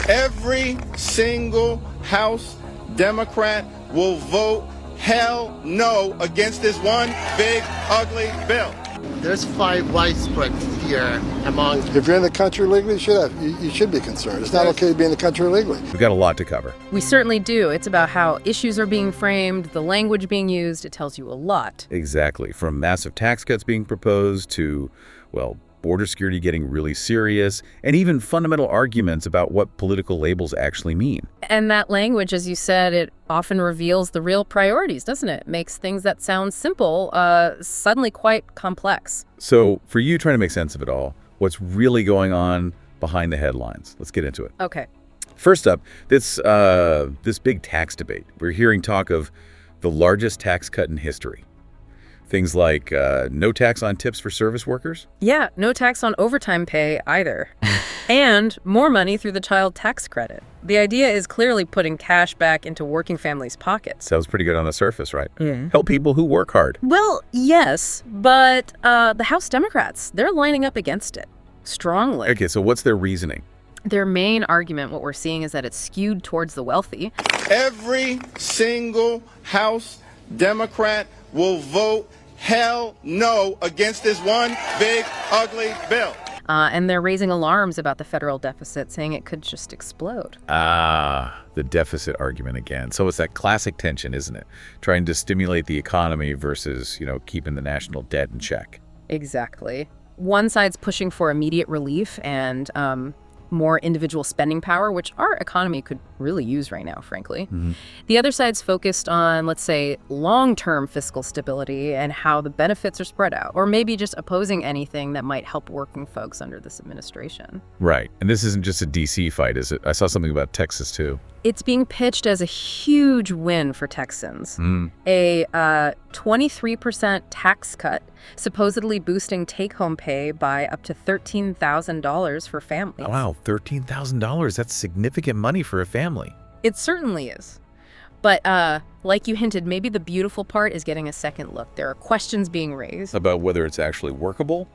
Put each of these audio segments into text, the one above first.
Every single House Democrat will vote hell no against this one big, ugly bill. There's widespread fear among... If you're in the country legally, you should be concerned. It's not okay to be in the country legally. We've got a lot to cover. We certainly do. It's about how issues are being framed, the language being used. It tells you a lot. Exactly. From massive tax cuts being proposed to, well, border security getting really serious, and even fundamental arguments about what political labels actually mean. And that language, as you said, it often reveals the real priorities, doesn't it? Makes things that sound simple suddenly quite complex. So for you trying to make sense of it all, what's really going on behind the headlines? Let's get into it. Okay. First up, this big tax debate. We're hearing talk of the largest tax cut in history. Things like no tax on tips for service workers? Yeah, no tax on overtime pay either. And more money through the child tax credit. The idea is clearly putting cash back into working families' pockets. Sounds pretty good on the surface, right? Yeah. Help people who work hard. Well, yes, but the House Democrats, they're lining up against it strongly. Okay, so what's their reasoning? Their main argument, what we're seeing, is that it's skewed towards the wealthy. Every single House Democrat will vote hell no against this one big, ugly bill. And they're raising alarms about the federal deficit, saying it could just explode. The deficit argument again. So it's that classic tension, isn't it? Trying to stimulate the economy versus, keeping the national debt in check. Exactly. One side's pushing for immediate relief and more individual spending power, which our economy could really use right now, frankly. Mm-hmm. The other side's focused on, let's say, long-term fiscal stability and how the benefits are spread out, or maybe just opposing anything that might help working folks under this administration. Right. And this isn't just a D.C. fight, is it? I saw something about Texas, too. It's being pitched as a huge win for Texans. A 23% tax cut, supposedly boosting take-home pay by up to $13,000 for families. Wow, $13,000. That's significant money for a family. It certainly is. But like you hinted, maybe the beautiful part is getting a second look. There are questions being raised. About whether it's actually workable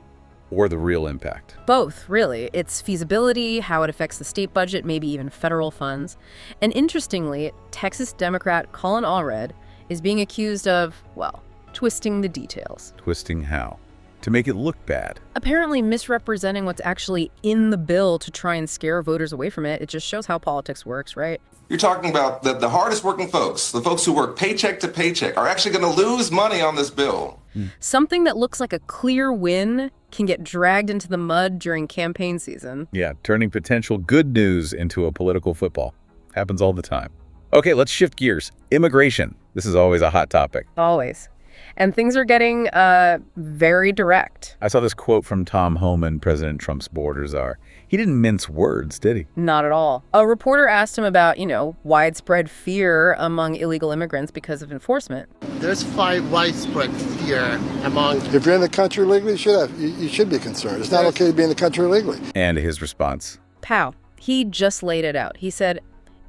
or the real impact. Both, really. Its feasibility, how it affects the state budget, maybe even federal funds. And interestingly, Texas Democrat Colin Allred is being accused of, well, twisting the details. Twisting how? To make it look bad. Apparently misrepresenting what's actually in the bill to try and scare voters away from it. It just shows how politics works, right? You're talking about the hardest working folks, the folks who work paycheck to paycheck, are actually going to lose money on this bill. Something that looks like a clear win can get dragged into the mud during campaign season. Yeah, turning potential good news into a political football. Happens all the time. Okay, let's shift gears. Immigration. This is always a hot topic. Always. And things are getting very direct. I saw this quote from Tom Homan, President Trump's border czar. He didn't mince words, did he? Not at all. A reporter asked him about, widespread fear among illegal immigrants because of enforcement. There's widespread fear among... If you're in the country legally, you should be concerned. It's not okay to be in the country legally. And his response? Pow. He just laid it out. He said,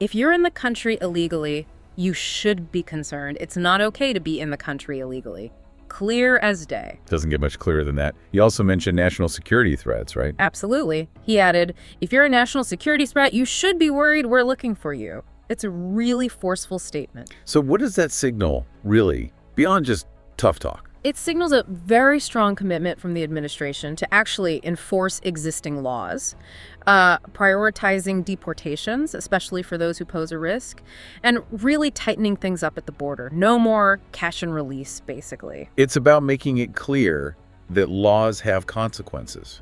if you're in the country illegally, you should be concerned. It's not okay to be in the country illegally. Clear as day. Doesn't get much clearer than that. He also mentioned national security threats, right? Absolutely. He added, if you're a national security threat, you should be worried we're looking for you. It's a really forceful statement. So what does that signal, really, beyond just tough talk? It signals a very strong commitment from the administration to actually enforce existing laws, prioritizing deportations, especially for those who pose a risk, and really tightening things up at the border. No more catch and release, basically. It's about making it clear that laws have consequences.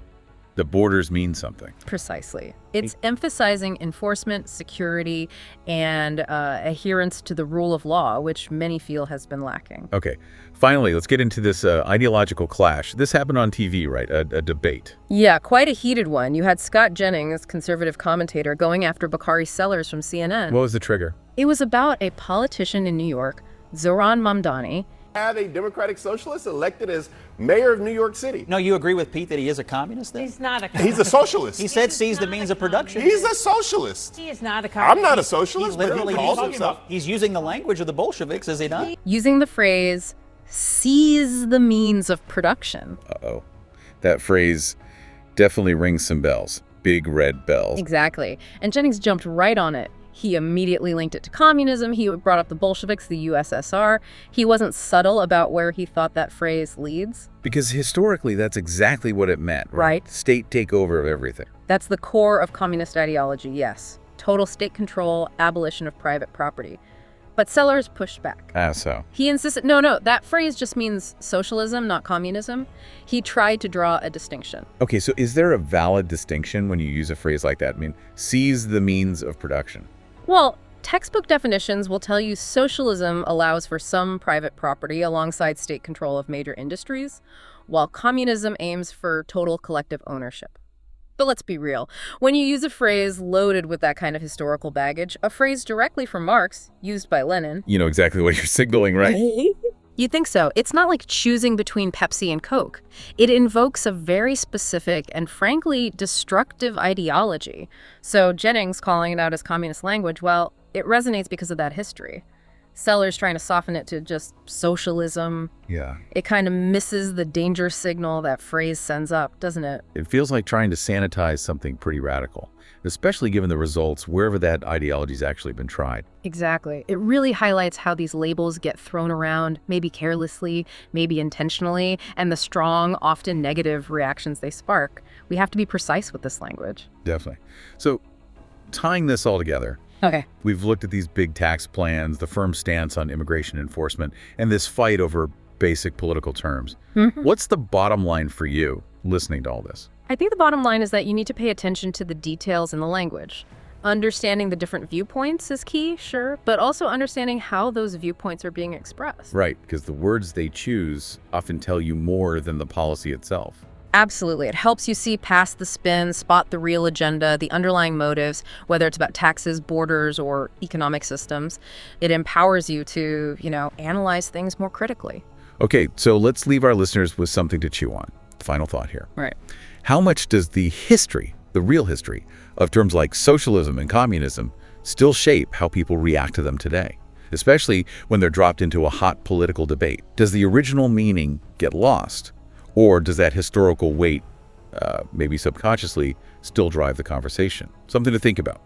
The borders mean something. Precisely. It's emphasizing enforcement, security, and adherence to the rule of law, which many feel has been lacking. Okay. Finally, let's get into this ideological clash. This happened on TV, right? A debate. Yeah, quite a heated one. You had Scott Jennings, conservative commentator, going after Bakari Sellers from CNN. What was the trigger? It was about a politician in New York, Zohran Mamdani. Have a Democratic Socialist elected as mayor of New York City. No, you agree with Pete that he is a communist then? He's not a communist. He's a socialist. He said seize the means of production. He's a socialist. He is not a communist. I'm not a socialist, He's but he literally calls himself. he's using the language of the Bolsheviks, is he not? Using the phrase, seize the means of production. Uh-oh. That phrase definitely rings some bells. big red bell. Exactly. And Jennings jumped right on it. He immediately linked it to communism. He brought up the Bolsheviks, the USSR. He wasn't subtle about where he thought that phrase leads. Because historically, that's exactly what it meant. Right. State takeover of everything. That's the core of communist ideology, yes. Total state control, abolition of private property. But Sellers pushed back. So? He insisted, no, that phrase just means socialism, not communism. He tried to draw a distinction. Okay, so is there a valid distinction when you use a phrase like that? I mean, seize the means of production. Well, textbook definitions will tell you socialism allows for some private property alongside state control of major industries, while communism aims for total collective ownership. But let's be real. When you use a phrase loaded with that kind of historical baggage, a phrase directly from Marx, used by Lenin... You know exactly what you're signaling, right? You think so? It's not like choosing between Pepsi and Coke. It invokes a very specific and frankly destructive ideology. So Jennings calling it out as communist language, well, it resonates because of that history. Sellers trying to soften it to just socialism. Yeah. It kind of misses the danger signal that phrase sends up, doesn't it? It feels like trying to sanitize something pretty radical, especially given the results wherever that ideology's actually been tried. Exactly. It really highlights how these labels get thrown around, maybe carelessly, maybe intentionally, and the strong, often negative reactions they spark. We have to be precise with this language. Definitely. So, tying this all together, okay, we've looked at these big tax plans, the firm stance on immigration enforcement, and this fight over basic political terms. What's the bottom line for you listening to all this? I think the bottom line is that you need to pay attention to the details in the language. Understanding the different viewpoints is key, sure, but also understanding how those viewpoints are being expressed. Right, because the words they choose often tell you more than the policy itself. Absolutely. It helps you see past the spin, spot the real agenda, the underlying motives, whether it's about taxes, borders, or economic systems. It empowers you to, analyze things more critically. Okay, so let's leave our listeners with something to chew on. Final thought here. Right. How much does the history, the real history, of terms like socialism and communism still shape how people react to them today? Especially when they're dropped into a hot political debate. Does the original meaning get lost? Or does that historical weight, maybe subconsciously, still drive the conversation? Something to think about.